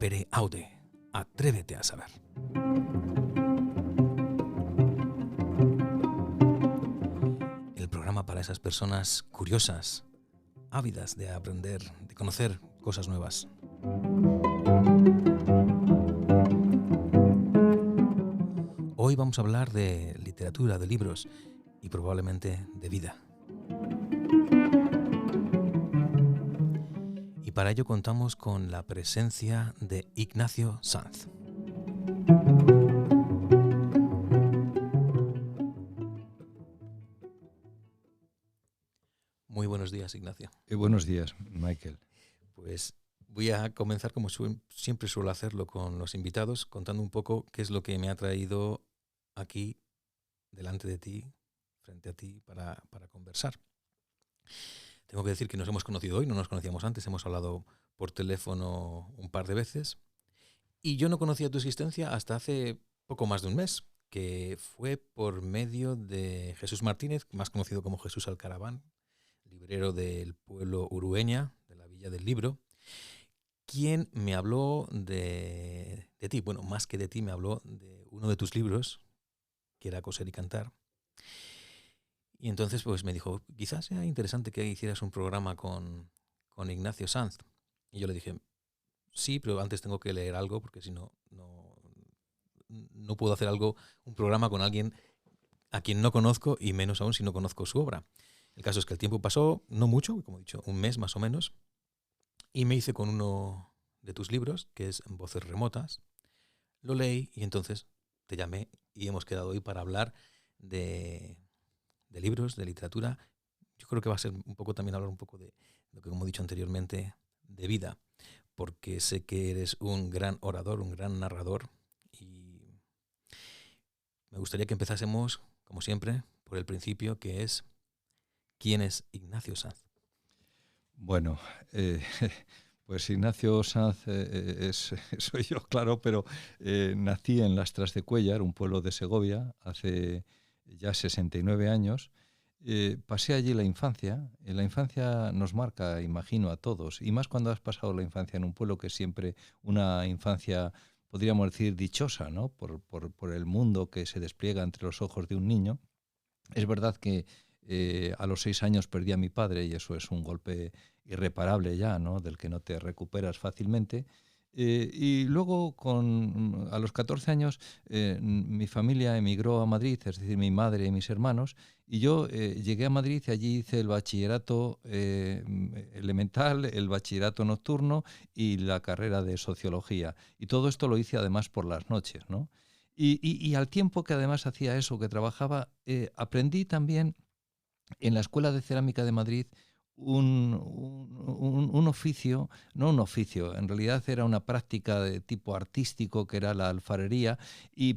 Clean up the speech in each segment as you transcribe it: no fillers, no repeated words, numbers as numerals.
Sapere Aude. Atrévete a saber. El programa para esas personas curiosas, ávidas de aprender, de conocer cosas nuevas. Hoy vamos a hablar de literatura, de libros y probablemente de vida. Y para ello contamos con la presencia de Ignacio Sanz. Muy buenos días, Ignacio. Buenos días, Michael. Pues voy a comenzar como siempre suelo hacerlo con los invitados, contando un poco qué es lo que me ha traído aquí, delante de ti, frente a ti, para conversar. Tengo que decir que nos hemos conocido hoy, no nos conocíamos antes, hemos hablado por teléfono un par de veces y yo no conocía tu existencia hasta hace poco más de un mes, que fue por medio de Jesús Martínez, más conocido como Jesús Alcaraván, librero del pueblo Urueña, de la Villa del Libro, quien me habló de ti. Bueno, más que de ti, me habló de uno de tus libros, que era Coser y Cantar. Y entonces pues me dijo, quizás sea interesante que hicieras un programa con Ignacio Sanz. Y yo le dije, sí, pero antes tengo que leer algo, porque si no, no puedo hacer un programa con alguien a quien no conozco, y menos aún si no conozco su obra. El caso es que el tiempo pasó, no mucho, como he dicho, un mes más o menos, y me hice con uno de tus libros, que es Voces Remotas. Lo leí y entonces te llamé y hemos quedado hoy para hablar de libros, de literatura. Yo creo que va a ser un poco también hablar un poco de lo que, como he dicho anteriormente, de vida, porque sé que eres un gran orador, un gran narrador, y me gustaría que empezásemos, como siempre, por el principio, que es ¿quién es Ignacio Sanz? Bueno, pues Ignacio Sanz soy yo, claro, pero nací en Las Tras de Cuéllar, un pueblo de Segovia, hace ya 69 años. Pasé allí la infancia. La infancia nos marca, imagino, a todos, y más cuando has pasado la infancia en un pueblo, que es siempre una infancia, podríamos decir, dichosa, ¿no? Por el mundo que se despliega entre los ojos de un niño. Es verdad que a los 6 años perdí a mi padre, y eso es un golpe irreparable ya, ¿no? Del que no te recuperas fácilmente. Y luego, a los 14 años, mi familia emigró a Madrid, es decir, mi madre y mis hermanos, y yo llegué a Madrid y allí hice el bachillerato elemental, el bachillerato nocturno y la carrera de sociología. Y todo esto lo hice además por las noches, ¿no? Y al tiempo que además hacía eso, que trabajaba, aprendí también en la Escuela de Cerámica de Madrid un oficio, no un oficio, en realidad era una práctica de tipo artístico, que era la alfarería,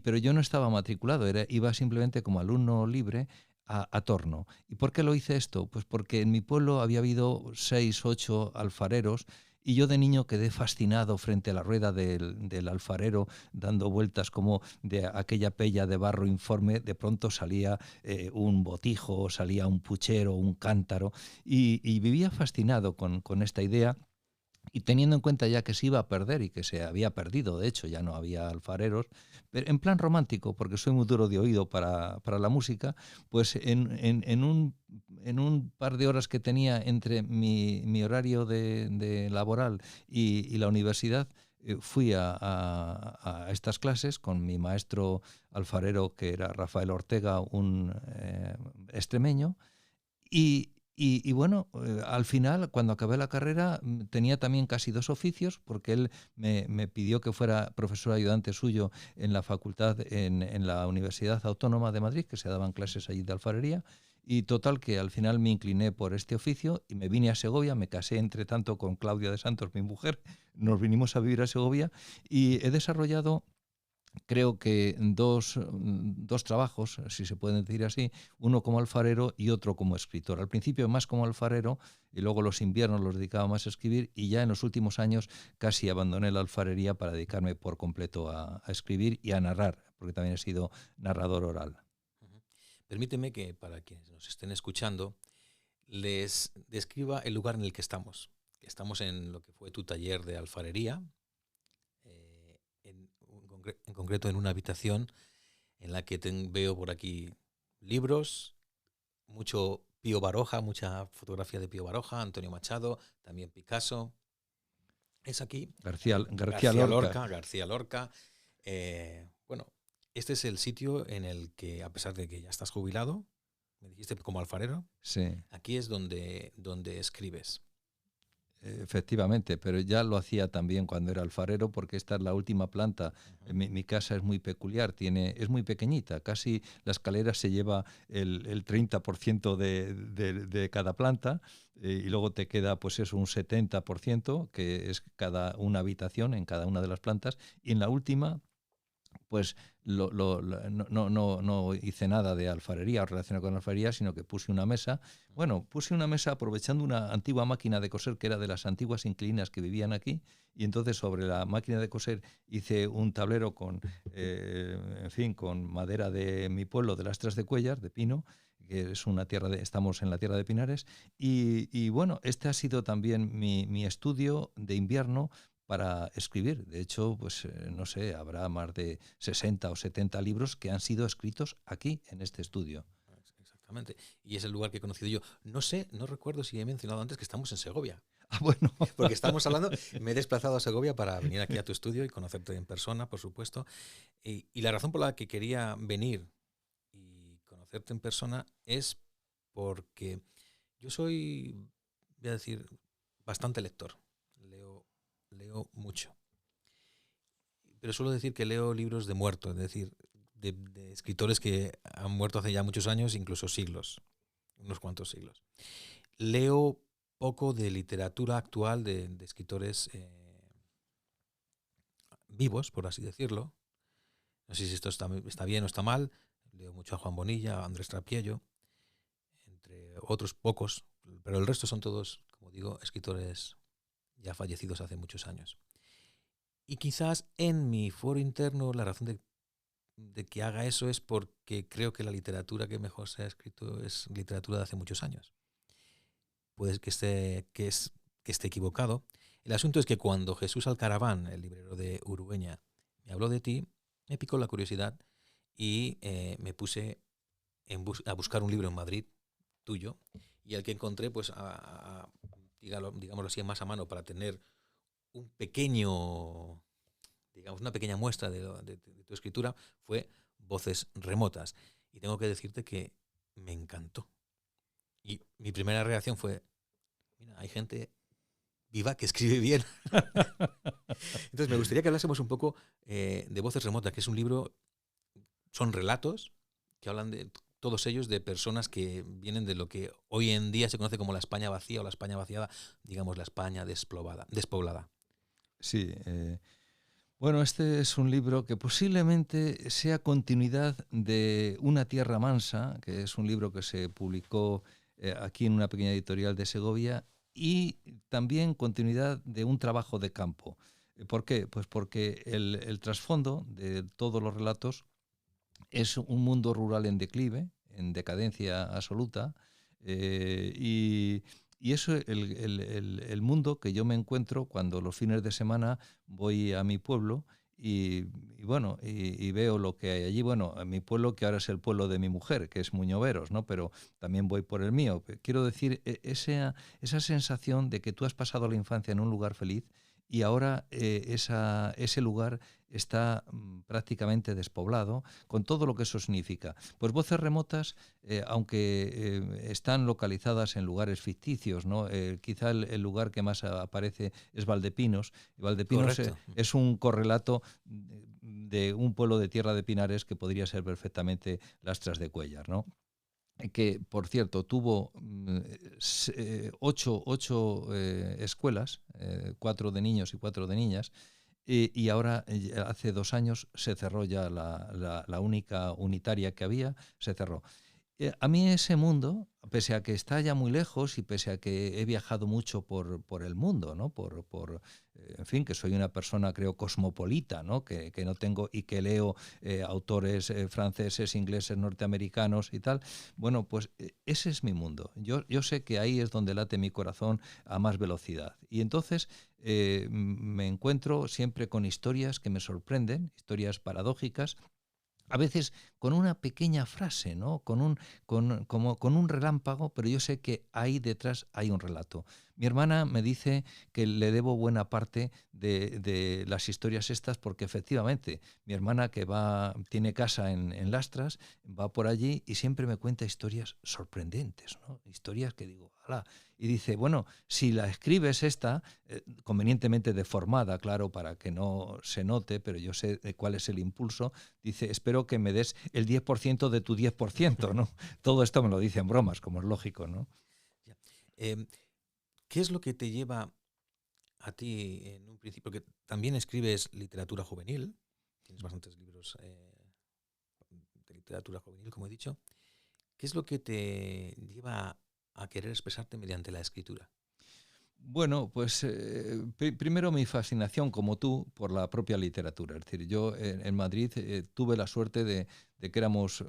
pero yo no estaba matriculado, iba simplemente como alumno libre a torno. ¿Y por qué lo hice esto? Pues porque en mi pueblo había habido 6, 8 alfareros, y yo de niño quedé fascinado frente a la rueda del alfarero, dando vueltas como de aquella pella de barro informe. De pronto salía un botijo, salía un puchero, un cántaro, y vivía fascinado con esta idea. Y teniendo en cuenta ya que se iba a perder, y que se había perdido, de hecho ya no había alfareros, pero en plan romántico, porque soy muy duro de oído para la música, pues en un par de horas que tenía entre mi horario de laboral y la universidad, fui a estas clases con mi maestro alfarero, que era Rafael Ortega, un extremeño. Y bueno, al final, cuando acabé la carrera, tenía también casi 2 oficios, porque él me pidió que fuera profesor ayudante suyo en la facultad, en la Universidad Autónoma de Madrid, que se daban clases allí de alfarería. Y total, que al final me incliné por este oficio y me vine a Segovia. Me casé entre tanto con Claudia de Santos, mi mujer. Nos vinimos a vivir a Segovia y he desarrollado, creo que dos trabajos, si se pueden decir así, uno como alfarero y otro como escritor. Al principio más como alfarero, y luego los inviernos los dedicaba más a escribir, y ya en los últimos años casi abandoné la alfarería para dedicarme por completo a escribir y a narrar, porque también he sido narrador oral. Permíteme que, para quienes nos estén escuchando, les describa el lugar en el que estamos. Estamos en lo que fue tu taller de alfarería, concreto en una habitación en la que veo por aquí libros, mucho Pío Baroja, mucha fotografía de Pío Baroja, Antonio Machado, también Picasso. Es aquí García Lorca. García Lorca. Bueno, este es el sitio en el que, a pesar de que ya estás jubilado, me dijiste como alfarero, Sí. aquí es donde escribes. Efectivamente, pero ya lo hacía también cuando era alfarero, porque esta es la última planta. Mi casa es muy peculiar, es muy pequeñita, casi la escalera se lleva el 30% de cada planta, y luego te queda pues eso, un 70%, que es cada una habitación en cada una de las plantas, y en la última pues no hice nada de alfarería o relacionado con alfarería, sino que puse una mesa. Bueno, puse una mesa aprovechando una antigua máquina de coser que era de las antiguas inquilinas que vivían aquí, y entonces sobre la máquina de coser hice un tablero con, en fin, con madera de mi pueblo, de las Tras de Cuéllar, de pino, que es una tierra estamos en la tierra de Pinares, y bueno, este ha sido también mi estudio de invierno para escribir. De hecho, pues no sé, habrá más de 60 o 70 libros que han sido escritos aquí, en este estudio. Exactamente. Y es el lugar que he conocido yo. No sé, no recuerdo si he mencionado antes que estamos en Segovia. Ah, bueno. Porque estamos hablando, me he desplazado a Segovia para venir aquí a tu estudio y conocerte en persona, por supuesto. Y la razón por la que quería venir y conocerte en persona es porque yo soy, voy a decir, bastante lector. Leo mucho. Pero suelo decir que leo libros de muerto, es decir, de escritores que han muerto hace ya muchos años, incluso siglos, unos cuantos siglos. Leo poco de literatura actual de escritores vivos, por así decirlo. No sé si esto está bien o está mal. Leo mucho a Juan Bonilla, a Andrés Trapiello, entre otros pocos, pero el resto son todos, como digo, escritores ya fallecidos hace muchos años. Y quizás en mi foro interno la razón de que haga eso es porque creo que la literatura que mejor se ha escrito es literatura de hace muchos años. Puede que esté equivocado. El asunto es que cuando Jesús Alcaraván, el librero de Urueña, me habló de ti, me picó la curiosidad y me puse a buscar un libro en Madrid tuyo, y el que encontré, pues, digámoslo así, más a mano para tener un pequeño, digamos, una pequeña muestra de tu escritura, fue Voces Remotas. Y tengo que decirte que me encantó. Y mi primera reacción fue, mira, hay gente viva que escribe bien. Entonces me gustaría que hablásemos un poco de Voces Remotas, que es un libro, son relatos que hablan de todos ellos de personas que vienen de lo que hoy en día se conoce como la España vacía o la España vaciada, digamos la España despoblada. Sí, bueno, este es un libro que posiblemente sea continuidad de Una tierra mansa, que es un libro que se publicó aquí en una pequeña editorial de Segovia, y también continuidad de un trabajo de campo. ¿Por qué? Pues porque el trasfondo de todos los relatos es un mundo rural en declive, en decadencia absoluta, y eso es el mundo que yo me encuentro cuando los fines de semana voy a mi pueblo y veo lo que hay allí. Bueno, a mi pueblo, que ahora es el pueblo de mi mujer, que es Muñoveros, ¿no? Pero también voy por el mío. Quiero decir, esa sensación de que tú has pasado la infancia en un lugar feliz y ahora ese lugar está prácticamente despoblado, con todo lo que eso significa. Pues Voces Remotas, aunque están localizadas en lugares ficticios, ¿no? Quizá el lugar que más aparece es Valdepinos. Valdepinos es un correlato de un pueblo de tierra de Pinares que podría ser perfectamente las Tras de Cuéllar, ¿no? Que, por cierto, tuvo 8 escuelas, 4 de niños y 4 de niñas, y ahora, hace 2 años, se cerró ya la única unitaria que había, se cerró. A mí ese mundo, pese a que está ya muy lejos y pese a que he viajado mucho por el mundo, ¿no? En fin, que soy una persona, creo, cosmopolita, ¿no? Que no tengo y que leo autores franceses, ingleses, norteamericanos y tal. Bueno, pues ese es mi mundo. Yo sé que ahí es donde late mi corazón a más velocidad. Y entonces me encuentro siempre con historias que me sorprenden, historias paradójicas, a veces con una pequeña frase, ¿no? Como con un relámpago, pero yo sé que ahí detrás hay un relato. Mi hermana me dice que le debo buena parte de las historias estas porque efectivamente mi hermana tiene casa en Lastras, va por allí y siempre me cuenta historias sorprendentes, ¿no? Historias que digo, ¡hala! Y dice, bueno, si la escribes esta, convenientemente deformada, claro, para que no se note, pero yo sé cuál es el impulso. Dice, espero que me des el 10% de tu 10%, ¿no? Todo esto me lo dice en bromas, como es lógico, ¿no? Ya. ¿Qué es lo que te lleva a ti en un principio? Que también escribes literatura juvenil, tienes bastantes libros de literatura juvenil, como he dicho. ¿Qué es lo que te lleva a querer expresarte mediante la escritura? Bueno, pues primero mi fascinación, como tú, por la propia literatura. Es decir, yo en Madrid tuve la suerte de que éramos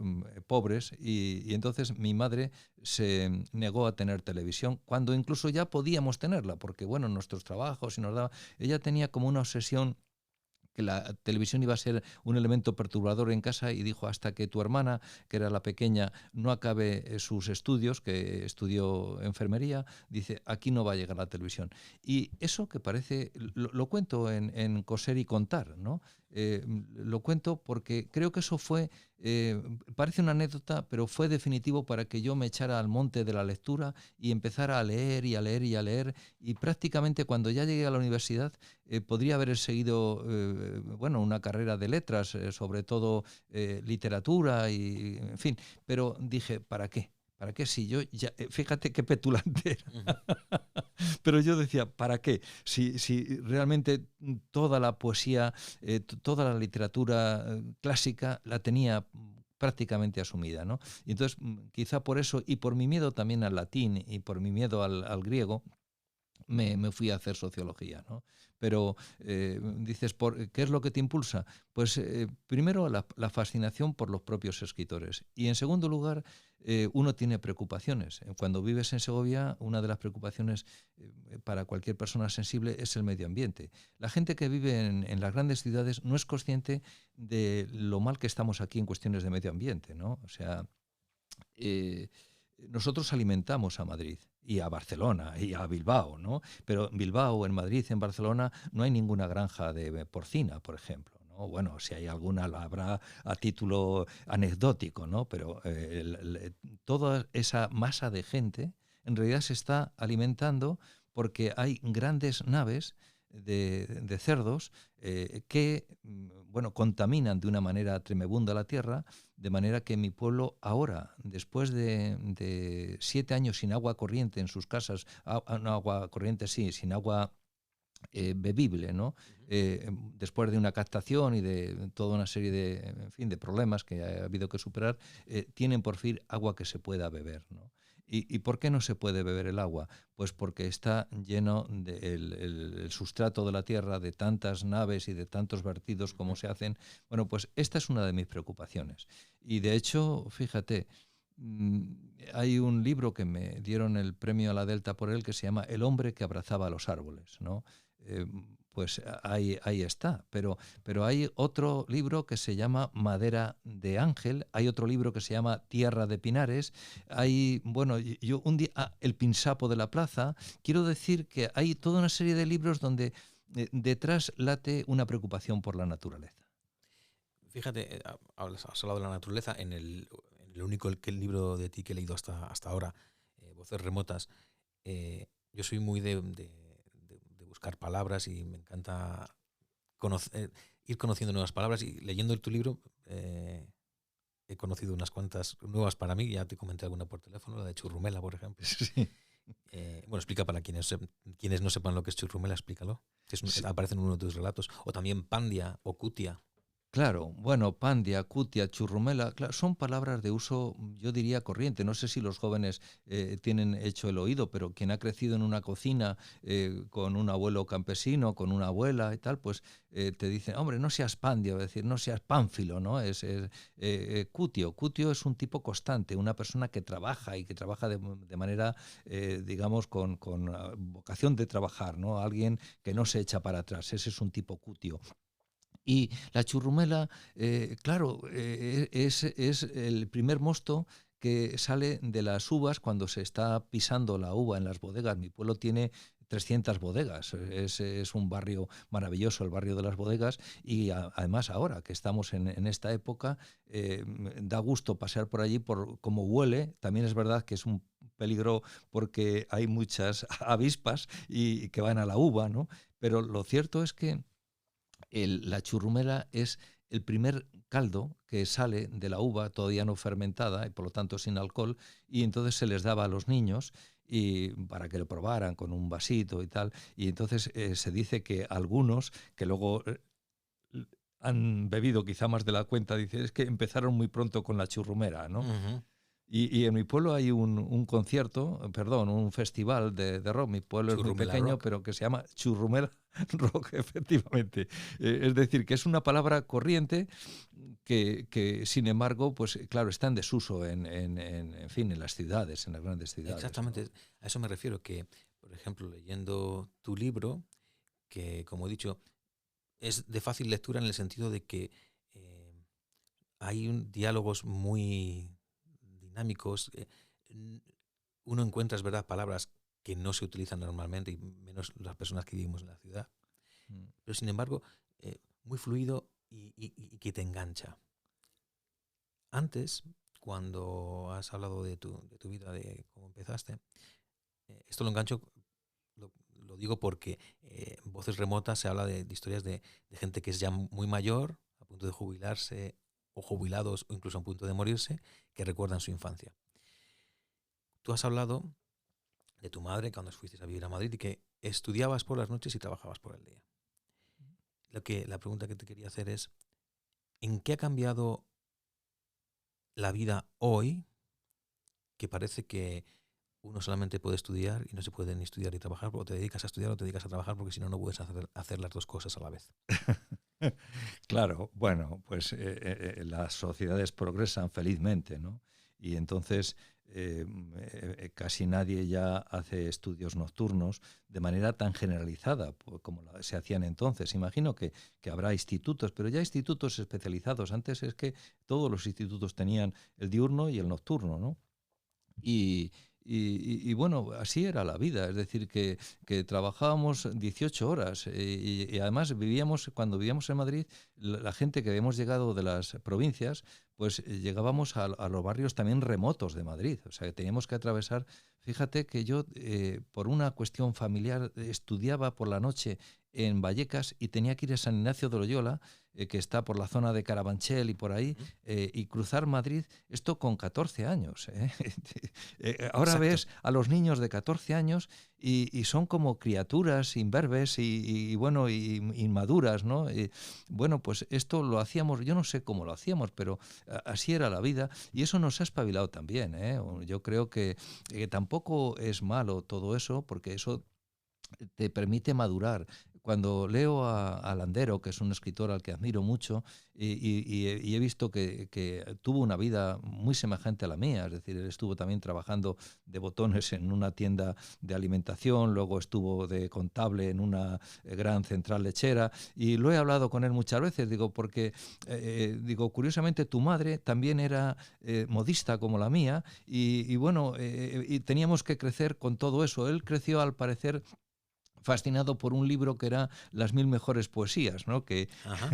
pobres y entonces mi madre se negó a tener televisión cuando incluso ya podíamos tenerla, porque bueno, nuestros trabajos y nos daba... Ella tenía como una obsesión que la televisión iba a ser un elemento perturbador en casa y dijo hasta que tu hermana, que era la pequeña, no acabe sus estudios, que estudió enfermería, dice, aquí no va a llegar la televisión. Y eso que parece, lo cuento en Coser y Contar, ¿no? Lo cuento porque creo que eso fue, parece una anécdota, pero fue definitivo para que yo me echara al monte de la lectura y empezara a leer y a leer y a leer. Y prácticamente cuando ya llegué a la universidad, podría haber seguido bueno, una carrera de letras, sobre todo literatura y en fin, pero dije, ¿para qué? ¿Para qué si yo ya, fíjate qué petulante era. Ujú. Pero yo decía, ¿para qué? Si realmente toda la poesía, toda la literatura clásica la tenía prácticamente asumida, ¿no? Y entonces, quizá por eso, y por mi miedo también al latín y por mi miedo al griego, me fui a hacer sociología, ¿no? Pero dices, ¿qué es lo que te impulsa? Pues primero la fascinación por los propios escritores y en segundo lugar uno tiene preocupaciones. Cuando vives en Segovia, una de las preocupaciones para cualquier persona sensible es el medio ambiente. La gente que vive en las grandes ciudades no es consciente de lo mal que estamos aquí en cuestiones de medio ambiente, ¿no? O sea, eh, nosotros alimentamos a Madrid y a Barcelona y a Bilbao, ¿no? Pero en Bilbao, en Madrid, en Barcelona no hay ninguna granja de porcina, por ejemplo, ¿no? Bueno, si hay alguna la habrá a título anecdótico, ¿no? Pero toda esa masa de gente en realidad se está alimentando porque hay grandes naves de cerdos que bueno, contaminan de una manera tremebunda la tierra, de manera que mi pueblo ahora, después de 7 años sin agua corriente en sus casas, no agua corriente sí, sin agua bebible, ¿no? Ujú. Después de una captación y de toda una serie de, en fin, de problemas que ha habido que superar, tienen por fin agua que se pueda beber, ¿no? ¿Y por qué no se puede beber el agua? Pues porque está lleno el sustrato de la tierra de tantas naves y de tantos vertidos como Ujú. se hacen. Bueno, pues esta es una de mis preocupaciones. Y de hecho, fíjate, hay un libro que me dieron el premio a la Delta por él que se llama El hombre que abrazaba los árboles, ¿no? Eh, pues ahí está. Pero hay otro libro que se llama Madera de Ángel, hay otro libro que se llama Tierra de Pinares, hay, bueno, yo un día, El Pinsapo de la Plaza. Quiero decir que hay toda una serie de libros donde detrás late una preocupación por la naturaleza. Fíjate, has hablado de la naturaleza en el único el libro de ti que he leído hasta ahora, Voces Remotas. Yo soy muy de buscar palabras y me encanta ir conociendo nuevas palabras y leyendo tu libro he conocido unas cuantas nuevas para mí, ya te comenté alguna por teléfono, la de churrumela, por ejemplo. Sí. Bueno, explica para quienes no sepan lo que es churrumela, explícalo. Sí. Aparece en uno de tus relatos. O también pandia o cutia. Claro, bueno, pandia, cutia, churrumela, son palabras de uso, yo diría, corriente. No sé si los jóvenes tienen hecho el oído, pero quien ha crecido en una cocina con un abuelo campesino, con una abuela y tal, pues te dicen, hombre, no seas pandia, es decir, no seas pánfilo, ¿no? Cutio. Cutio es un tipo constante, una persona que trabaja y que trabaja de manera, digamos, con vocación de trabajar, ¿no? Alguien que no se echa para atrás. Ese es un tipo cutio. Y la churrumela, claro, es el primer mosto que sale de las uvas cuando se está pisando la uva en las bodegas. Mi pueblo tiene 300 bodegas, es un barrio maravilloso, el barrio de las bodegas, y además ahora que estamos en esta época, da gusto pasear por allí por cómo huele. También es verdad que es un peligro porque hay muchas avispas y que van a la uva, ¿no? Pero lo cierto es que la churrumela es el primer caldo que sale de la uva todavía no fermentada y por lo tanto sin alcohol, y entonces se les daba a los niños y para que lo probaran con un vasito y tal, y entonces se dice que algunos que luego han bebido quizá más de la cuenta, dicen es que empezaron muy pronto con la churrumera, ¿no? Ujú. Y en mi pueblo hay un concierto, perdón, un festival de rock. Mi pueblo es muy Churrumela pequeño, Rock. pero que se llama Churrumela Rock, efectivamente. Es decir, que es una palabra corriente que, sin embargo, pues claro, está en desuso en fin, en las ciudades, en las grandes ciudades, ¿no? Exactamente, a eso me refiero, que, por ejemplo, leyendo tu libro, que como he dicho, es de fácil lectura en el sentido de que eh, hay diálogos muy dinámicos. N- Uno encuentra, es verdad, palabras que no se utilizan normalmente, y menos las personas que vivimos en la ciudad, Mm. pero sin embargo, muy fluido y que te engancha. Antes, cuando has hablado de tu vida, de cómo empezaste, esto lo engancho, lo digo porque en Voces Remotas se habla de historias de gente que es ya muy mayor, a punto de jubilarse, o jubilados, o incluso a punto de morirse, que recuerdan su infancia. Tú has hablado de tu madre cuando fuiste a vivir a Madrid y que estudiabas por las noches y trabajabas por el día. La pregunta que te quería hacer es, ¿en qué ha cambiado la vida hoy, que parece que uno solamente puede estudiar y no se puede ni estudiar ni trabajar, o te dedicas a estudiar o te dedicas a trabajar, porque si no, no puedes hacer las dos cosas a la vez? Claro, bueno, pues las sociedades progresan felizmente, ¿no? Y entonces casi nadie ya hace estudios nocturnos de manera tan generalizada como se hacían entonces. Imagino que habrá institutos, pero ya institutos especializados. Antes es que todos los institutos tenían el diurno y el nocturno, ¿no? Y, bueno, así era la vida, es decir, que trabajábamos 18 horas y además vivíamos, cuando vivíamos en Madrid, la gente que habíamos llegado de las provincias, pues llegábamos a los barrios también remotos de Madrid, o sea, que teníamos que atravesar. Fíjate que yo, por una cuestión familiar, estudiaba por la noche en Vallecas y tenía que ir a San Ignacio de Loyola, que está por la zona de Carabanchel y por ahí, Ujú. y cruzar Madrid, esto con 14 años. Ahora Exacto. ves a los niños de 14 años y son como criaturas imberbes bueno, inmaduras, ¿no? Bueno, pues esto lo hacíamos, yo no sé cómo lo hacíamos, pero así era la vida y eso nos ha espabilado también, ¿eh? Yo creo que tampoco es malo todo eso, porque eso te permite madurar. Cuando leo a Landero, que es un escritor al que admiro mucho, y he visto que tuvo una vida muy semejante a la mía, es decir, él estuvo también trabajando de botones en una tienda de alimentación, luego estuvo de contable en una gran central lechera, y lo he hablado con él muchas veces, digo, porque, digo, curiosamente tu madre también era modista como la mía, y bueno, y teníamos que crecer con todo eso. Él creció, al parecer, fascinado por un libro que era Las 1000 mejores poesías, ¿no? Ajá.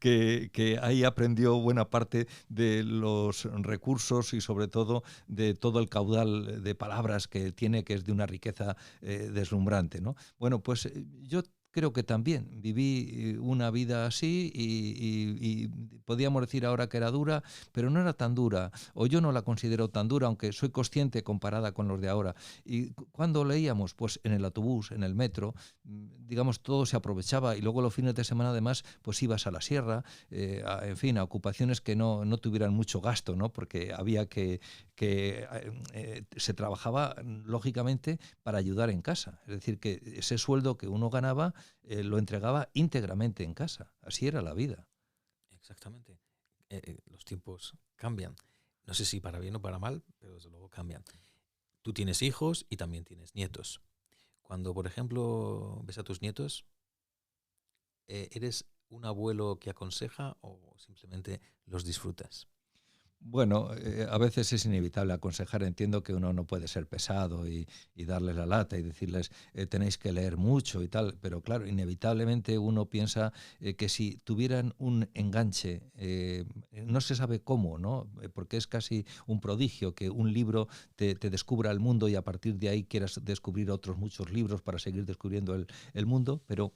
Que ahí aprendió buena parte de los recursos y sobre todo de todo el caudal de palabras que tiene, que es de una riqueza deslumbrante, ¿no? Bueno, pues yo creo que también viví una vida así y podíamos decir ahora que era dura, pero no era tan dura, o yo no la considero tan dura, aunque soy consciente comparada con los de ahora. Y cuando leíamos, pues en el autobús, en el metro, digamos, todo se aprovechaba y luego los fines de semana además, pues ibas a la sierra, en fin, a ocupaciones que no tuvieran mucho gasto, ¿no? Porque había que se trabajaba lógicamente para ayudar en casa. Es decir, que ese sueldo que uno ganaba lo entregaba íntegramente en casa. Así era la vida. Exactamente. Los tiempos cambian. No sé si para bien o para mal, pero desde luego cambian. Tú tienes hijos y también tienes nietos. Cuando, por ejemplo, ves a tus nietos, ¿eres un abuelo que aconseja o simplemente los disfrutas? Bueno, a veces es inevitable aconsejar. Entiendo que uno no puede ser pesado y darles la lata y decirles tenéis que leer mucho y tal, pero claro, inevitablemente uno piensa que si tuvieran un enganche, no se sabe cómo, ¿no? Porque es casi un prodigio que un libro te descubra el mundo y a partir de ahí quieras descubrir otros muchos libros para seguir descubriendo el mundo, pero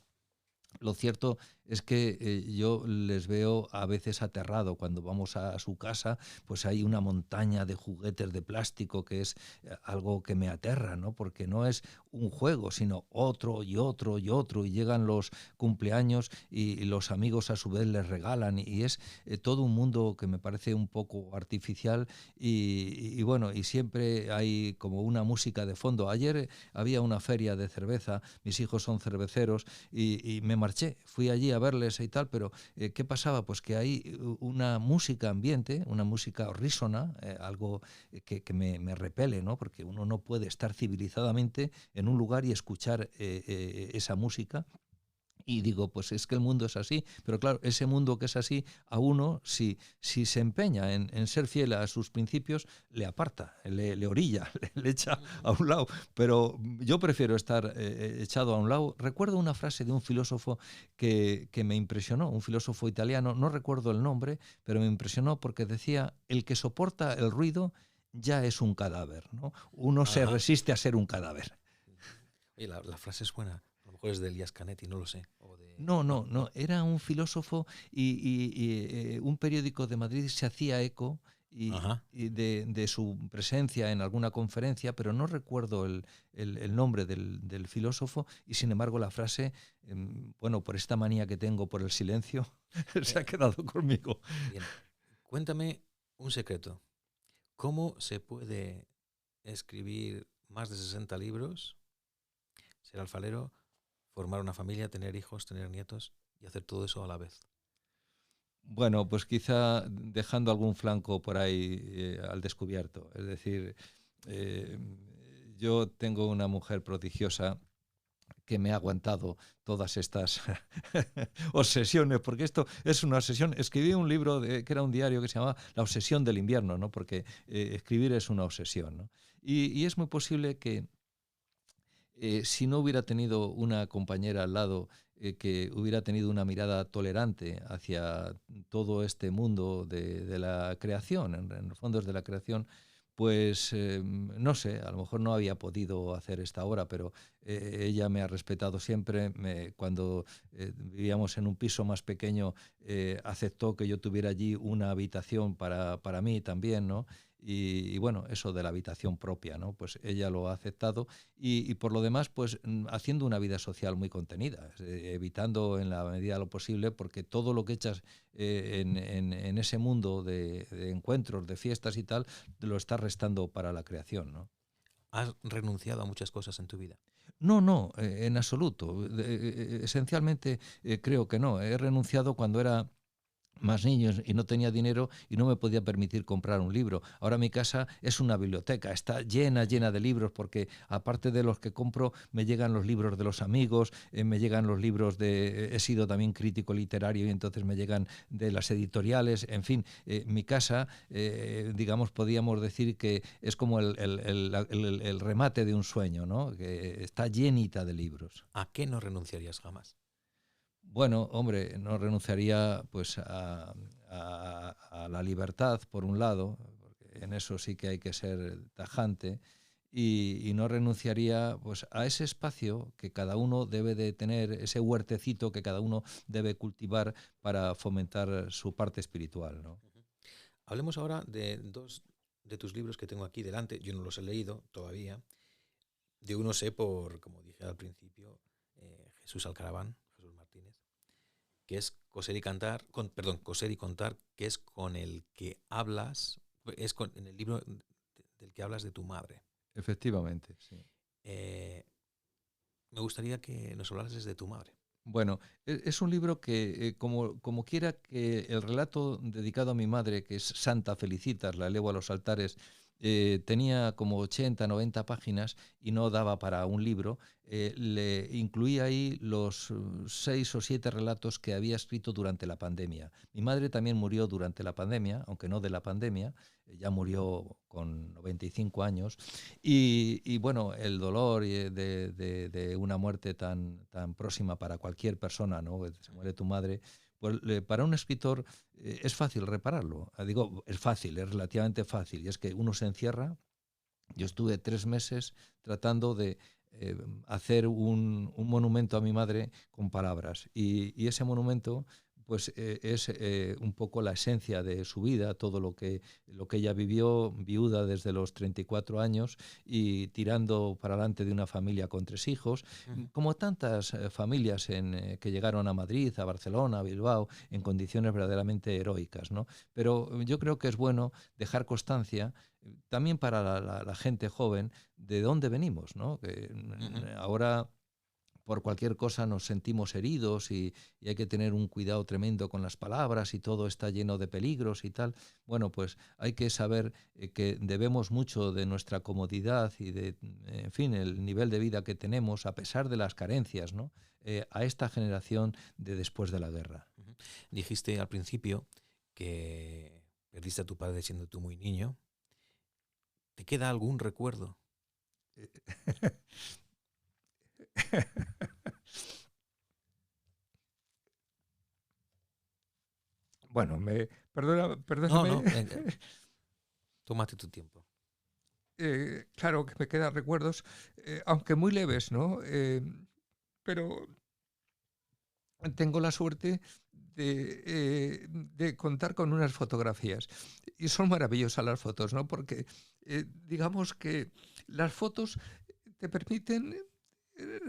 lo cierto es que yo les veo a veces aterrado cuando vamos a su casa, pues hay una montaña de juguetes de plástico que es algo que me aterra, ¿no? Porque no es un juego, sino otro y otro y otro, y llegan los cumpleaños y los amigos a su vez les regalan, y es todo un mundo que me parece un poco artificial y bueno, y siempre hay como una música de fondo. Ayer había una feria de cerveza, mis hijos son cerveceros, y me marché, fui allí a verles y tal, pero ¿qué pasaba? Pues que hay una música ambiente, una música horrísona, algo que me repele, ¿no? Porque uno no puede estar civilizadamente en un lugar y escuchar esa música. Y digo, pues es que el mundo es así, pero claro, ese mundo que es así, a uno, si se empeña en ser fiel a sus principios, le aparta, le orilla, le echa a un lado. Pero yo prefiero estar echado a un lado. Recuerdo una frase de un filósofo que me impresionó, un filósofo italiano, no recuerdo el nombre, pero me impresionó porque decía, el que soporta el ruido ya es un cadáver, ¿no? Uno se Ajá. resiste a ser un cadáver. Oye, la frase es buena. A lo mejor es de Elias Canetti, no lo sé. O de... No, No, no, no, no. era un filósofo y un periódico de Madrid se hacía eco Ajá. de su presencia en alguna conferencia, pero no recuerdo el nombre del filósofo y sin embargo la frase, bueno, por esta manía que tengo por el silencio, se ha Eh, quedado conmigo. bien. Cuéntame un secreto. ¿Cómo se puede escribir más de 60 libros, ser alfarero, formar una familia, tener hijos, tener nietos y hacer todo eso a la vez? Bueno, pues quizá dejando algún flanco por ahí al descubierto. Es decir, eh, yo tengo una mujer prodigiosa que me ha aguantado todas estas obsesiones, porque esto es una obsesión. Escribí un libro que era un diario que se llamaba La obsesión del invierno, ¿no? Porque escribir es una obsesión, ¿no? Y es muy posible que si no hubiera tenido una compañera al lado que hubiera tenido una mirada tolerante hacia todo este mundo de la creación, en los fondos de la creación, pues no sé, a lo mejor no había podido hacer esta obra, pero ella me ha respetado siempre. Cuando vivíamos en un piso más pequeño, aceptó que yo tuviera allí una habitación para mí también, ¿no? Y bueno, eso de la habitación propia, ¿no? Pues ella lo ha aceptado y por lo demás, pues haciendo una vida social muy contenida, evitando en la medida de lo posible, porque todo lo que echas en ese mundo de encuentros, de fiestas y tal, lo estás restando para la creación, ¿no? ¿Has renunciado a muchas cosas en tu vida? No, no, en absoluto. Esencialmente creo que no. He renunciado cuando era más niños y no tenía dinero y no me podía permitir comprar un libro. Ahora mi casa es una biblioteca, está llena de libros porque aparte de los que compro me llegan los libros de los amigos, me llegan los libros he sido también crítico literario y entonces me llegan de las editoriales, en fin, mi casa, digamos, podríamos decir que es como el remate de un sueño, ¿no? Que está llenita de libros. ¿A qué no renunciarías jamás? Bueno, hombre, no renunciaría pues a la libertad, por un lado, porque en eso sí que hay que ser tajante, y no renunciaría pues a ese espacio que cada uno debe de tener, ese huertecito que cada uno debe cultivar para fomentar su parte espiritual, ¿no? Hablemos ahora de dos de tus libros que tengo aquí delante. Yo no los he leído todavía. De uno sé como dije al principio, Jesús Alcaraván, Jesús Martínez, que es Coser y Cantar, Coser y Contar, que es con el que hablas, en el libro del que hablas de tu madre. Efectivamente, sí. Me gustaría que nos hablases de tu madre. Bueno, es un libro que, como quiera que el relato dedicado a mi madre, que es Santa Felicitas, la elevo a los altares, tenía como 80, 90 páginas y no daba para un libro, le incluí ahí los 6 o 7 relatos que había escrito durante la pandemia. Mi madre también murió durante la pandemia, aunque no de la pandemia, ya murió con 95 años, y bueno, el dolor de una muerte tan próxima para cualquier persona, ¿no? Se muere tu madre, pues para un escritor es fácil repararlo. Digo, es fácil, es relativamente fácil, y es que uno se encierra. Yo estuve 3 meses tratando de hacer un monumento a mi madre con palabras, y ese monumento pues es un poco la esencia de su vida, todo lo que ella vivió, viuda desde los 34 años y tirando para adelante de una familia con 3 hijos, como tantas familias que llegaron a Madrid, a Barcelona, a Bilbao, en condiciones verdaderamente heroicas, ¿no? Pero yo creo que es bueno dejar constancia también para la gente joven de dónde venimos, ¿no? Que ahora por cualquier cosa nos sentimos heridos y hay que tener un cuidado tremendo con las palabras y todo está lleno de peligros y tal. Bueno, pues hay que saber que debemos mucho de nuestra comodidad y de, en fin, el nivel de vida que tenemos a pesar de las carencias, ¿no? A esta generación de después de la guerra. Dijiste al principio que perdiste a tu padre siendo tú muy niño. ¿Te queda algún recuerdo? Bueno, No, perdóname. no, tómate tu tiempo. Claro que me quedan recuerdos, aunque muy leves, ¿no? Pero tengo la suerte de contar con unas fotografías. Y son maravillosas las fotos, ¿no? Porque digamos que las fotos te permiten eh,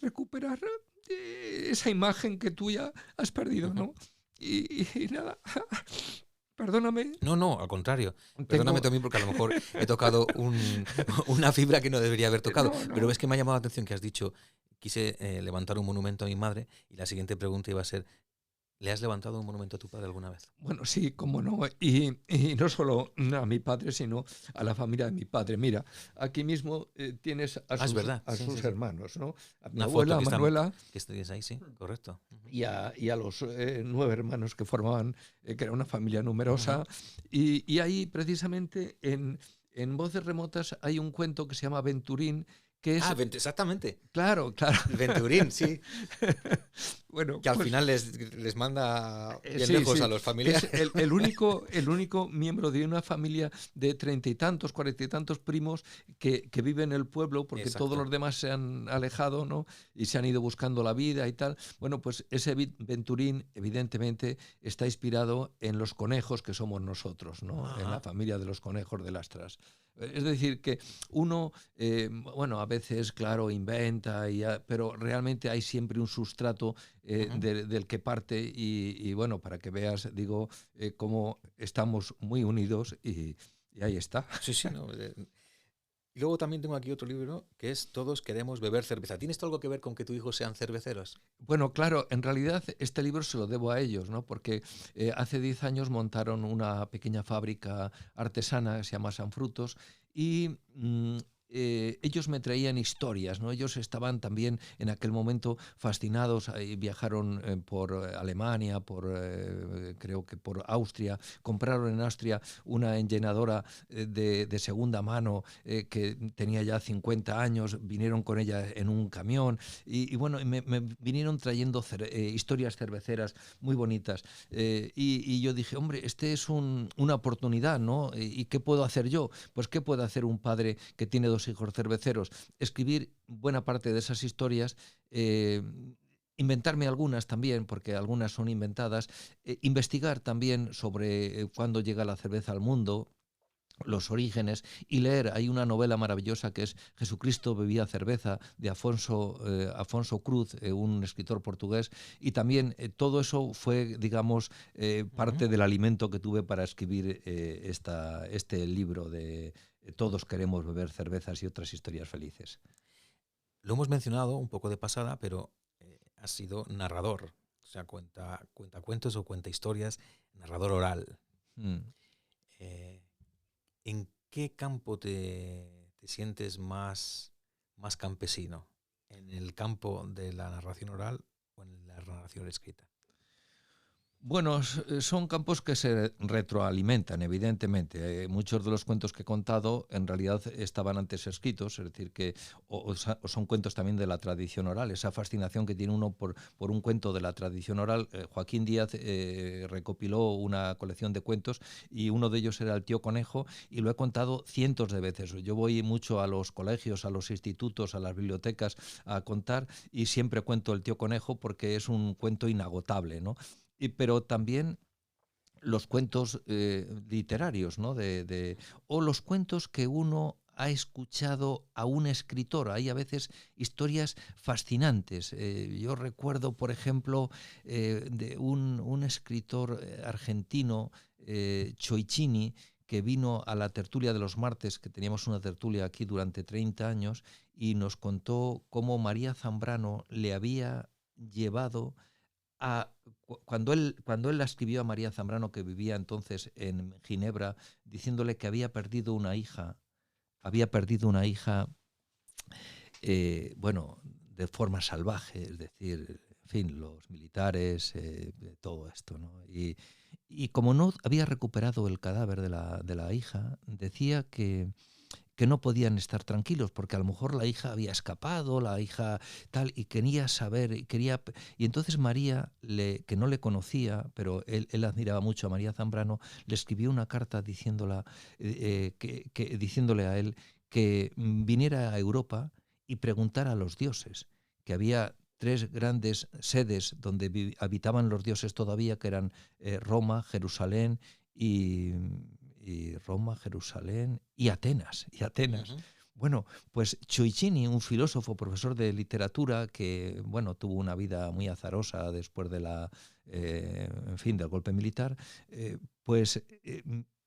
recuperar esa imagen que tú ya has perdido, ¿no? Y nada, perdóname. No, no, al contrario. Perdóname Tengo... también porque a lo mejor he tocado una fibra que no debería haber tocado. No, Pero no. es que me ha llamado la atención que has dicho, quise levantar un monumento a mi madre y la siguiente pregunta iba a ser, ¿le has levantado un monumento a tu padre alguna vez? Bueno, sí, cómo no. Y no solo a mi padre, sino a la familia de mi padre. Mira, aquí mismo tienes Ah, es verdad. a Sí, sus sí, sí. hermanos, ¿no? A mi Una foto abuela, Manuela, que estés ahí, sí, correcto. y a los 9 hermanos que formaban, que era una familia numerosa. Y ahí, precisamente, en Voces Remotas hay un cuento que se llama Venturín, que es... Ah, exactamente. Claro, claro. Venturín, sí. Bueno, Que al pues, final les manda bien sí, lejos sí. a los familiares. Es el único miembro de una familia de 30 y tantos, 40 y tantos primos que vive en el pueblo, porque Exacto. todos los demás se han alejado, ¿no? Y se han ido buscando la vida y tal. Bueno, pues ese Venturín, evidentemente, está inspirado en los conejos que somos nosotros, ¿no? Ajá. En la familia de los conejos de Lastras. Es decir, que uno, bueno, a veces, claro, inventa, pero realmente hay siempre un sustrato del que parte y, bueno, para que veas, digo, cómo estamos muy unidos y ahí está. Sí, sí, no. Y luego también tengo aquí otro libro que es Todos queremos beber cerveza. ¿Tienes algo que ver con que tus hijos sean cerveceros? Bueno, claro, en realidad este libro se lo debo a ellos, ¿no? Porque hace 10 años montaron una pequeña fábrica artesana que se llama San Frutos y ellos me traían historias, ¿no? Ellos estaban también en aquel momento fascinados, viajaron por Alemania, creo que por Austria, compraron en Austria una enllenadora de segunda mano que tenía ya 50 años, vinieron con ella en un camión y bueno, me vinieron trayendo historias cerveceras muy bonitas y yo dije, hombre, este es una oportunidad, ¿no? ¿Y qué puedo hacer yo? Pues ¿qué puede hacer un padre que tiene dos hijos cerveceros? Escribir buena parte de esas historias, inventarme algunas también, porque algunas son inventadas, investigar también sobre cuándo llega la cerveza al mundo, los orígenes, y leer. Hay una novela maravillosa que es Jesucristo bebía cerveza, de Afonso Cruz, un escritor portugués, y también todo eso fue, digamos, Ujú. parte del alimento que tuve para escribir este libro de Todos queremos beber cervezas y otras historias felices. Lo hemos mencionado un poco de pasada, pero has sido narrador. O sea, cuenta cuentos o cuenta historias, narrador oral. Mm. Eh, ¿En qué campo te sientes más campesino? ¿En el campo de la narración oral o en la narración escrita? Bueno, son campos que se retroalimentan, evidentemente. Muchos de los cuentos que he contado en realidad estaban antes escritos, es decir, que o son cuentos también de la tradición oral, esa fascinación que tiene uno por un cuento de la tradición oral. Joaquín Díaz recopiló una colección de cuentos y uno de ellos era El tío conejo y lo he contado cientos de veces. Yo voy mucho a los colegios, a los institutos, a las bibliotecas a contar y siempre cuento El tío conejo porque es un cuento inagotable, ¿no? Pero también los cuentos literarios, ¿no? O los cuentos que uno ha escuchado a un escritor. Hay a veces historias fascinantes. Yo recuerdo, por ejemplo, de un escritor argentino, Choichini, que vino a la tertulia de los martes, que teníamos una tertulia aquí durante 30 años, y nos contó cómo María Zambrano le había llevado a, cuando él la escribió a María Zambrano, que vivía entonces en Ginebra, diciéndole que había perdido una hija, bueno, de forma salvaje, es decir, en fin, los militares, todo esto, ¿no? Y como no había recuperado el cadáver de la hija, decía que no podían estar tranquilos porque a lo mejor la hija había escapado, la hija tal, y quería saber, y entonces María, que no le conocía, pero él admiraba mucho a María Zambrano, le escribió una carta diciéndole a él que viniera a Europa y preguntara a los dioses, que había tres grandes sedes donde habitaban los dioses todavía, que eran Roma, Jerusalén y, Roma, Jerusalén y Atenas, y Atenas. Ujú. Bueno, pues Choichini, un filósofo, profesor de literatura, que bueno, tuvo una vida muy azarosa después de en fin, del golpe militar, pues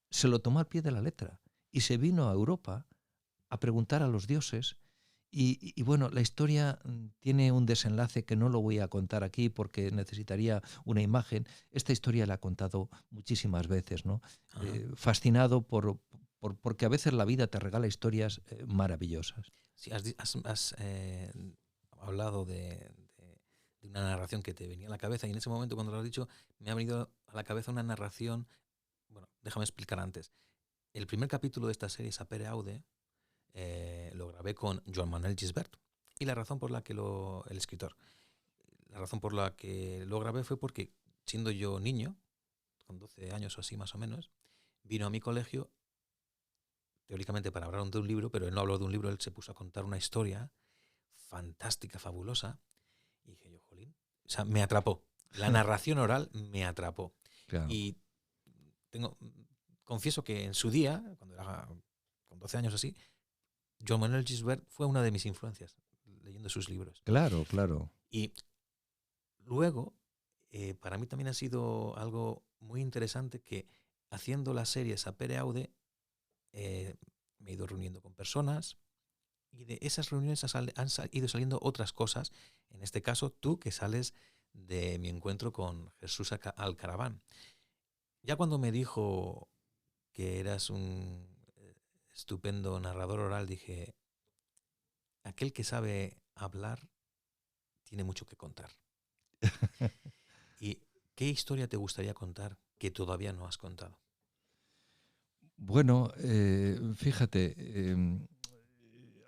se lo tomó al pie de la letra y se vino a Europa a preguntar a los dioses. Bueno, la historia tiene un desenlace que no lo voy a contar aquí porque necesitaría una imagen. Esta historia la he contado muchísimas veces, ¿no? Ajá. Fascinado porque a veces la vida te regala historias maravillosas. Sí, has hablado de una narración que te venía a la cabeza y en ese momento cuando lo has dicho me ha venido a la cabeza una narración. Bueno, déjame explicar antes. El primer capítulo de esta serie, Sapere Aude, lo grabé con Joan Manuel Gisbert. Y la razón por la que el escritor, la razón por la que lo grabé fue porque, siendo yo niño, con 12 años o así más o menos, vino a mi colegio, teóricamente para hablar de un libro, pero él no habló de un libro, él se puso a contar una historia fantástica, fabulosa. Y dije yo, jolín, o sea, me atrapó. La narración oral me atrapó. Claro. Y tengo, confieso que en su día, cuando era con 12 años así, Joan Manuel Gisbert fue una de mis influencias, leyendo sus libros. Claro, claro. Y luego, para mí también ha sido algo muy interesante que haciendo la serie Sapere Aude, me he ido reuniendo con personas y de esas reuniones han ido saliendo otras cosas. En este caso, tú que sales de mi encuentro con Jesús Alcaraván. Ya cuando me dijo que eras un estupendo narrador oral, dije, aquel que sabe hablar tiene mucho que contar. ¿Y qué historia te gustaría contar que todavía no has contado? Bueno, fíjate,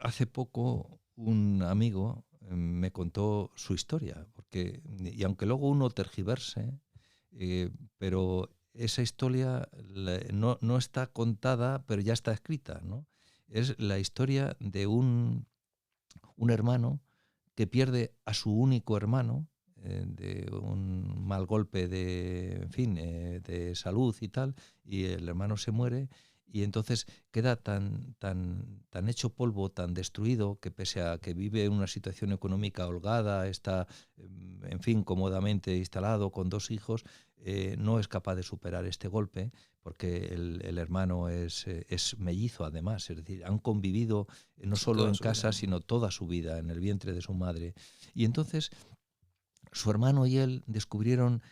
hace poco un amigo me contó su historia, y aunque luego uno tergiverse, pero esa historia no está contada, pero ya está escrita, ¿no? Es la historia de un hermano que pierde a su único hermano de un mal golpe en fin, de salud y tal, y el hermano se muere y entonces queda tan hecho polvo, tan destruido, que pese a que vive en una situación económica holgada, está, en fin, cómodamente instalado con 2 hijos, no es capaz de superar este golpe, porque el hermano es mellizo además, es decir, han convivido no Sí, solo toda en su vida. casa, sino toda su vida en el vientre de su madre. Y entonces su hermano y él descubrieron,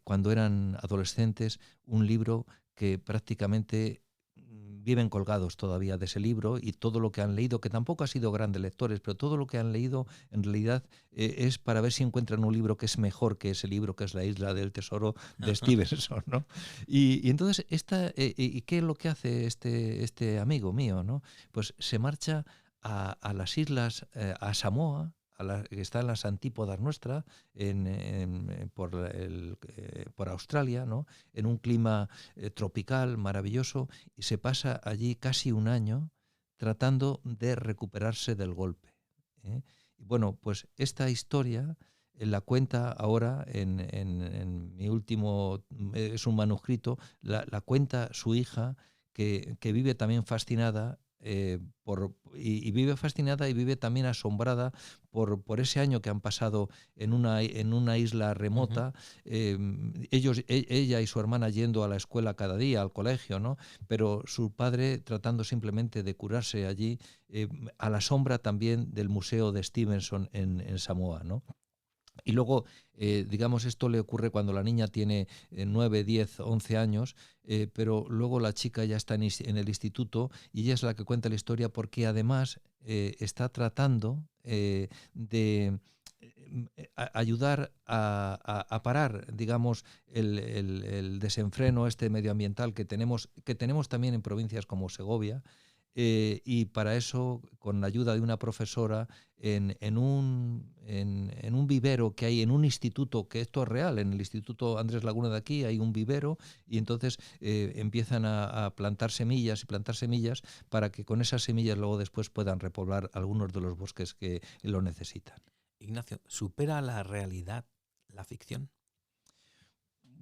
cuando eran adolescentes, un libro que prácticamente viven colgados todavía de ese libro, y todo lo que han leído, que tampoco han sido grandes lectores, pero todo lo que han leído en realidad es para ver si encuentran un libro que es mejor que ese libro, que es La isla del tesoro de Stevenson, ¿no? Y entonces, ¿y qué es lo que hace este amigo mío, ¿no? Pues se marcha a las islas, a Samoa, que está en las antípodas nuestras, por Australia, ¿no? En un clima tropical, maravilloso, y se pasa allí casi un año tratando de recuperarse del golpe, ¿eh? Y bueno, pues esta historia la cuenta ahora en mi último, es un manuscrito, la cuenta su hija, que vive también fascinada, y vive fascinada y vive también asombrada por ese año que han pasado en una isla Ujú. remota, ella y su hermana yendo a la escuela cada día, al colegio, ¿no? Pero su padre tratando simplemente de curarse allí, a la sombra también del Museo de Stevenson en Samoa, ¿no? Y luego, digamos, esto le ocurre cuando la niña tiene 9, 10, 11 años, pero luego la chica ya está en el instituto, y ella es la que cuenta la historia, porque además está tratando de ayudar a parar, digamos, el desenfreno este medioambiental que tenemos también en provincias como Segovia, y para eso, con la ayuda de una profesora, en un vivero que hay en un instituto, que esto es real, en el Instituto Andrés Laguna de aquí hay un vivero, y entonces empiezan a plantar semillas y plantar semillas para que con esas semillas luego después puedan repoblar algunos de los bosques que lo necesitan. Ignacio, ¿supera la realidad la ficción?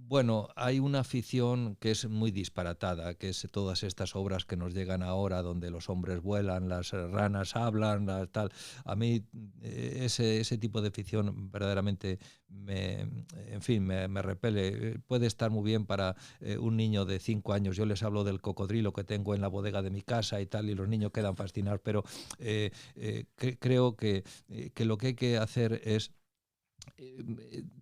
Bueno, hay una afición que es muy disparatada, que es todas estas obras que nos llegan ahora, donde los hombres vuelan, las ranas hablan, tal. A mí ese tipo de ficción verdaderamente en fin, me repele. Puede estar muy bien para un niño de 5 años. Yo les hablo del cocodrilo que tengo en la bodega de mi casa y tal, y los niños quedan fascinados. Pero creo que lo que hay que hacer es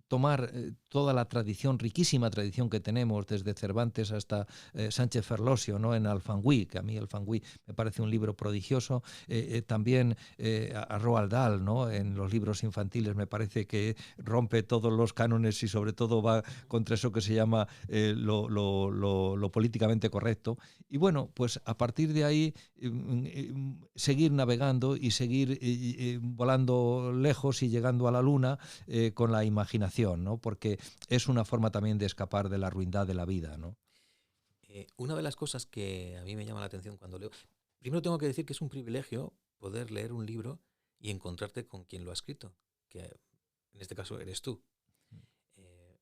tomar toda la tradición, riquísima tradición que tenemos, desde Cervantes hasta Sánchez Ferlosio, ¿no? En Alfangüí, que a mí Alfangüí me parece un libro prodigioso, también a Roald Dahl, ¿no? En los libros infantiles me parece que rompe todos los cánones y sobre todo va contra eso que se llama lo políticamente correcto. Y bueno, pues a partir de ahí seguir navegando y seguir volando lejos y llegando a la luna, con la imaginación, ¿no? Porque es una forma también de escapar de la ruindad de la vida, ¿no? Una de las cosas que a mí me llama la atención cuando leo, primero tengo que decir que es un privilegio poder leer un libro y encontrarte con quien lo ha escrito, que en este caso eres tú.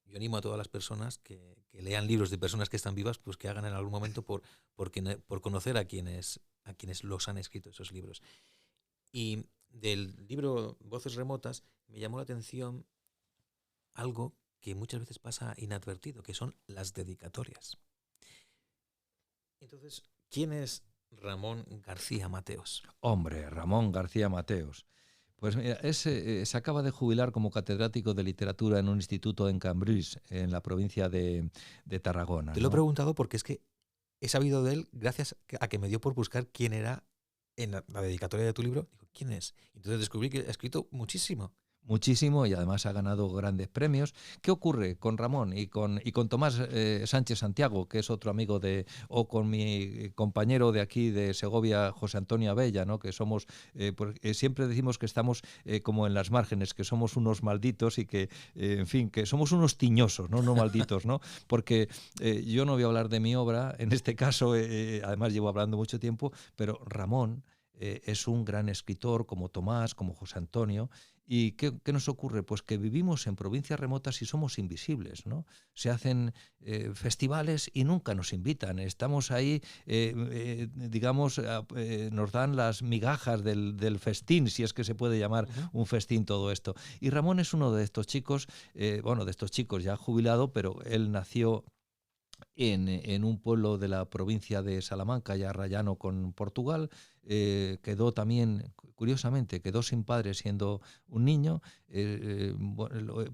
Yo animo a todas las personas que lean libros de personas que están vivas, pues que hagan en algún momento por conocer a quienes los han escrito esos libros. Y del libro Voces Remotas me llamó la atención algo que muchas veces pasa inadvertido, que son las dedicatorias. Entonces, ¿quién es Ramón García Mateos? Hombre, Ramón García Mateos. Pues mira, se acaba de jubilar como catedrático de literatura en un instituto en Cambrils, en la provincia de Tarragona, Te lo he ¿no? preguntado porque es que he sabido de él gracias a que me dio por buscar quién era en la dedicatoria de tu libro, digo, ¿quién es? Entonces descubrí que ha escrito muchísimo. Muchísimo, y además ha ganado grandes premios. ¿Qué ocurre con Ramón y con Tomás Sánchez Santiago, que es otro amigo o con mi compañero de aquí de Segovia, José Antonio Abella, ¿no? Que somos, siempre decimos que estamos como en las márgenes, que somos unos malditos y que, en fin, que somos unos tiñosos, ¿no? No malditos, ¿no? Porque yo no voy a hablar de mi obra, en este caso, además llevo hablando mucho tiempo, pero Ramón es un gran escritor, como Tomás, como José Antonio. ¿Y qué nos ocurre? Pues que vivimos en provincias remotas y somos invisibles, ¿no? Se hacen festivales y nunca nos invitan. Estamos ahí, digamos, nos dan las migajas del festín, si es que se puede llamar un festín todo esto. Y Ramón es uno de estos chicos, bueno, de estos chicos ya jubilado, pero él nació en un pueblo de la provincia de Salamanca, ya rayano con Portugal. Quedó también, curiosamente, quedó sin padre siendo un niño.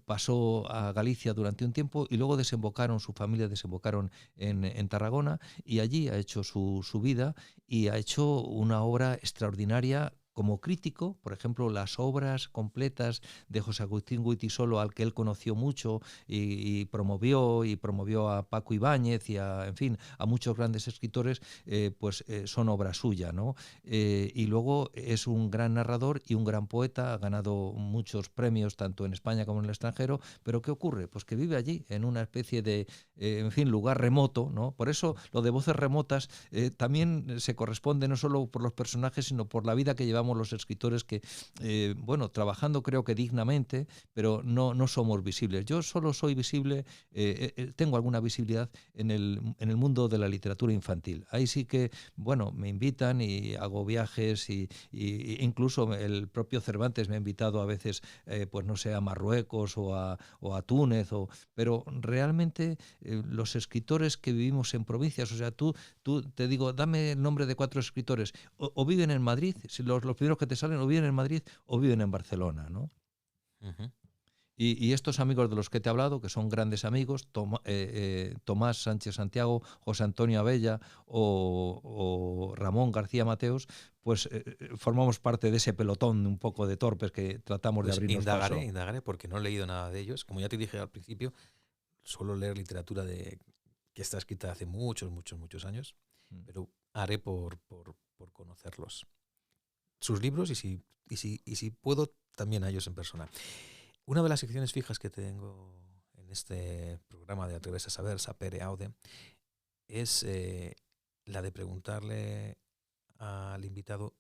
Pasó a Galicia durante un tiempo y luego su familia desembocaron en Tarragona, y allí ha hecho su vida y ha hecho una obra extraordinaria como crítico. Por ejemplo, las obras completas de José Agustín Guitisolo, al que él conoció mucho y promovió a Paco Ibáñez y en fin, a muchos grandes escritores, son obra suya, ¿no? Y luego es un gran narrador y un gran poeta, ha ganado muchos premios tanto en España como en el extranjero. Pero ¿qué ocurre? Pues que vive allí, en una especie de, en fin, lugar remoto, ¿no? Por eso lo de voces remotas también se corresponde no solo por los personajes, sino por la vida que llevamos los escritores, que, bueno, trabajando creo que dignamente, pero no somos visibles. Yo solo soy visible, tengo alguna visibilidad en el mundo de la literatura infantil. Ahí sí que, bueno, me invitan y hago viajes, y incluso el propio Cervantes me ha invitado a veces, pues no sé, a Marruecos o a Túnez, pero realmente los escritores que vivimos en provincias, o sea, tú te digo, dame el nombre de 4 escritores, o viven en Madrid, si los primeros que te salen o viven en Madrid o viven en Barcelona, ¿no? Uh-huh. Y estos amigos de los que te he hablado, que son grandes amigos, Tomás Sánchez Santiago, José Antonio Abella o Ramón García Mateos, pues formamos parte de ese pelotón un poco de torpes que tratamos de Pues abrirnos paso. indagaré, porque no he leído nada de ellos. Como ya te dije al principio, suelo leer literatura que está escrita hace muchos, muchos, muchos años, pero haré por conocerlos. Sus libros y si puedo, también a ellos en persona. Una de las secciones fijas que tengo en este programa de Atreves a Saber, Sapere Aude, es la de preguntarle al invitado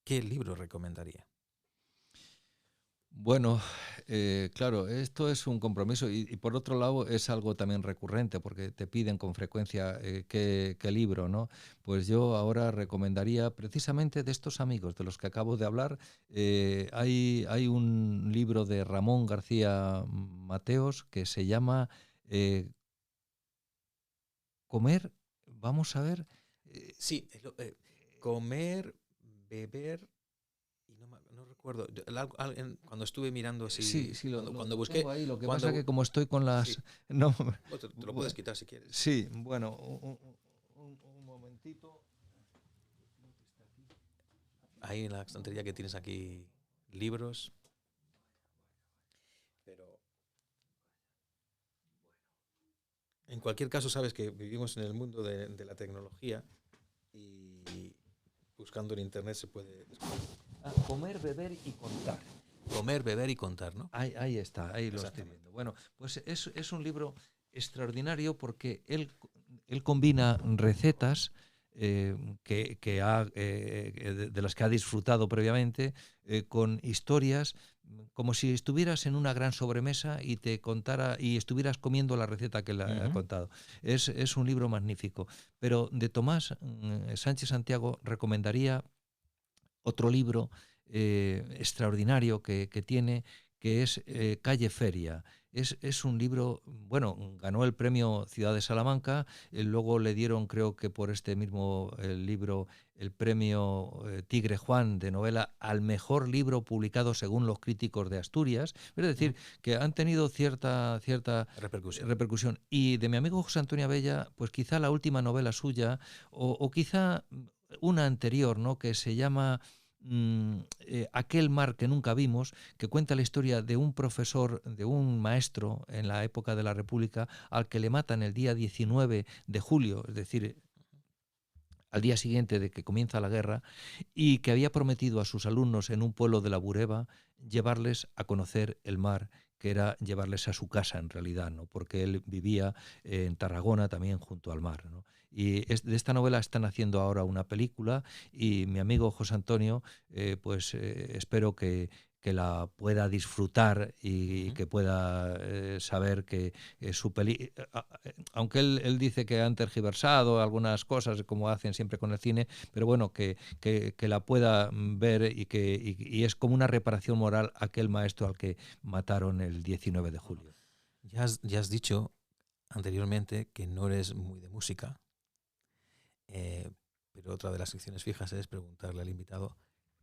qué libro recomendaría. Bueno, claro, esto es un compromiso, y por otro lado es algo también recurrente, porque te piden con frecuencia qué libro, ¿no? Pues yo ahora recomendaría precisamente de estos amigos de los que acabo de hablar. Hay un libro de Ramón García Mateos que se llama Comer, vamos a ver. Sí, comer, beber, y no recuerdo. Cuando estuve mirando Sí, así, sí, cuando lo busqué, tengo ahí. Lo que pasa que cuando como estoy con las... sí, No, te lo puedes quitar si quieres. sí, bueno, un momentito. Ahí en la estantería que tienes aquí libros, pero en cualquier caso sabes que vivimos en el mundo de la tecnología y buscando en internet se puede descubrir. Comer, beber y contar. Comer, beber y contar, ¿no? Ahí está, ahí lo estoy viendo. Bueno, pues es un libro extraordinario porque él combina recetas de las que ha disfrutado previamente, con historias, como si estuvieras en una gran sobremesa y te contara y estuvieras comiendo la receta que le ha contado. Es un libro magnífico. Pero de Tomás Sánchez Santiago recomendaría otro libro extraordinario que tiene, que es Calle Feria. Es un libro, bueno, ganó el premio Ciudad de Salamanca, luego le dieron, creo que por este mismo libro, el premio Tigre Juan de novela al mejor libro publicado según los críticos de Asturias. Es decir, que han tenido cierta repercusión. Y de mi amigo José Antonio Abella, pues quizá la última novela suya, o quizá una anterior, ¿no?, que se llama Aquel mar que nunca vimos, que cuenta la historia de un profesor, de un maestro en la época de la República, al que le matan el día 19 de julio, es decir, al día siguiente de que comienza la guerra, y que había prometido a sus alumnos en un pueblo de la Bureba llevarles a conocer el mar, que era llevarles a su casa en realidad, ¿no?, porque él vivía en Tarragona también junto al mar, ¿no? Y de esta novela están haciendo ahora una película y mi amigo José Antonio, espero que la pueda disfrutar y Ujú. que pueda saber que su peli, aunque él dice que han tergiversado algunas cosas como hacen siempre con el cine, pero bueno, que la pueda ver y es como una reparación moral a aquel maestro al que mataron el 19 de Bueno, julio. ya has dicho anteriormente que no eres muy de música, eh, pero otra de las secciones fijas es preguntarle al invitado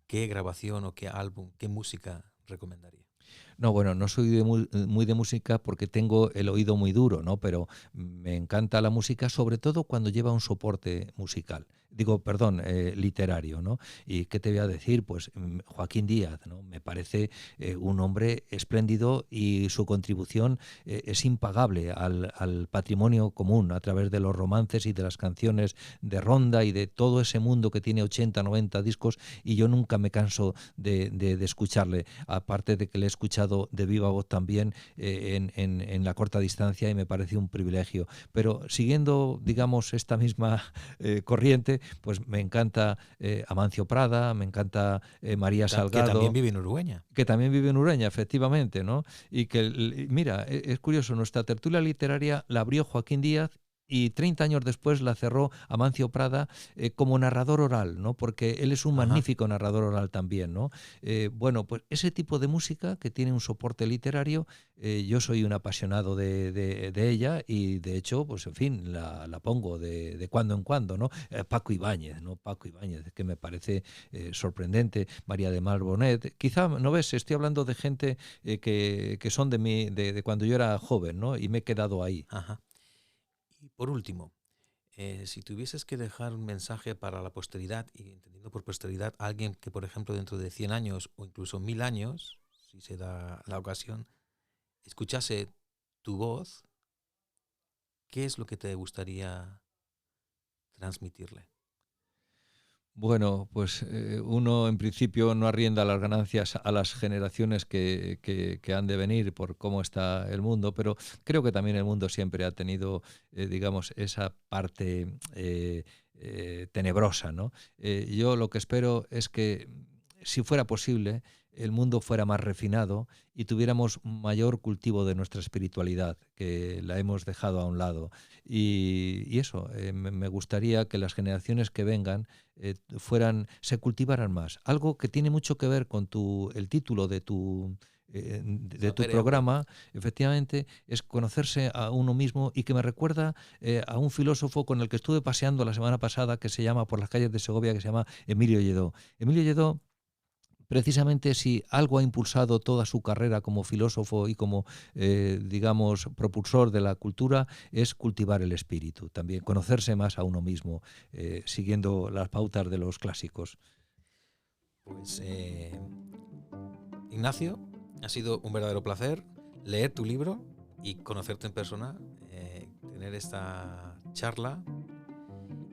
qué grabación o qué álbum, qué música recomendaría. No, bueno, no soy muy de música porque tengo el oído muy duro, ¿no? Pero me encanta la música, sobre todo cuando lleva un soporte musical. Digo, perdón, literario, ¿no? ¿Y qué te voy a decir? Pues Joaquín Díaz, ¿no? Me parece un hombre espléndido y su contribución es impagable al patrimonio común a través de los romances y de las canciones de ronda y de todo ese mundo que tiene 80, 90 discos y yo nunca me canso de escucharle, aparte de que le he escuchado de viva voz también en la corta distancia y me parece un privilegio. Pero siguiendo, digamos, esta misma corriente, pues me encanta Amancio Prada, me encanta María Que también Salgado, vive en Uruguaña. que también vive en Ureña, efectivamente, ¿no? Y que, mira, es curioso, nuestra tertulia literaria la abrió Joaquín Díaz y 30 años después la cerró Amancio Prada como narrador oral, ¿no? Porque él es un Ajá. magnífico narrador oral también, ¿no? Bueno, pues ese tipo de música que tiene un soporte literario, yo soy un apasionado de ella y de hecho, pues en fin, la pongo de cuando en cuando, ¿no? Paco Ibáñez, ¿no? Paco Ibáñez, que me parece sorprendente, María de Mar Bonet, quizá, ¿no ves? Estoy hablando de gente que son de cuando yo era joven, ¿no? Y me he quedado ahí. Ajá. Y por último, si tuvieses que dejar un mensaje para la posteridad, y entendiendo por posteridad alguien que, por ejemplo, dentro de 100 años o incluso 1000 años, si se da la ocasión, escuchase tu voz, ¿qué es lo que te gustaría transmitirle? Bueno, pues uno en principio no arrienda las ganancias a las generaciones que han de venir por cómo está el mundo, pero creo que también el mundo siempre ha tenido, digamos, esa parte tenebrosa, ¿no? Yo lo que espero es que, si fuera posible, el mundo fuera más refinado y tuviéramos mayor cultivo de nuestra espiritualidad, que la hemos dejado a un lado. Y eso, me gustaría que las generaciones que vengan se cultivaran más. Algo que tiene mucho que ver con el título de tu Saber y hambre. programa, efectivamente, es conocerse a uno mismo y que me recuerda a un filósofo con el que estuve paseando la semana pasada, que se llama, por las calles de Segovia, que se llama Emilio Lledó. Emilio Lledó, precisamente, si algo ha impulsado toda su carrera como filósofo y como, digamos, propulsor de la cultura, es cultivar el espíritu, también conocerse más a uno mismo, siguiendo las pautas de los clásicos. Pues Ignacio, ha sido un verdadero placer leer tu libro y conocerte en persona, tener esta charla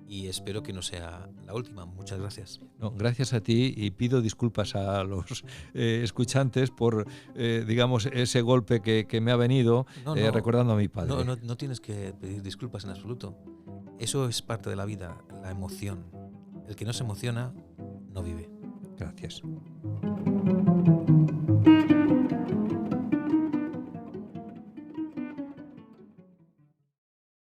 y espero que no sea la última. Muchas gracias. No, gracias a ti y pido disculpas a los escuchantes por, digamos, ese golpe que me ha venido No, recordando a mi padre. no tienes que pedir disculpas en absoluto. Eso es parte de la vida, la emoción. El que no se emociona, no vive. Gracias.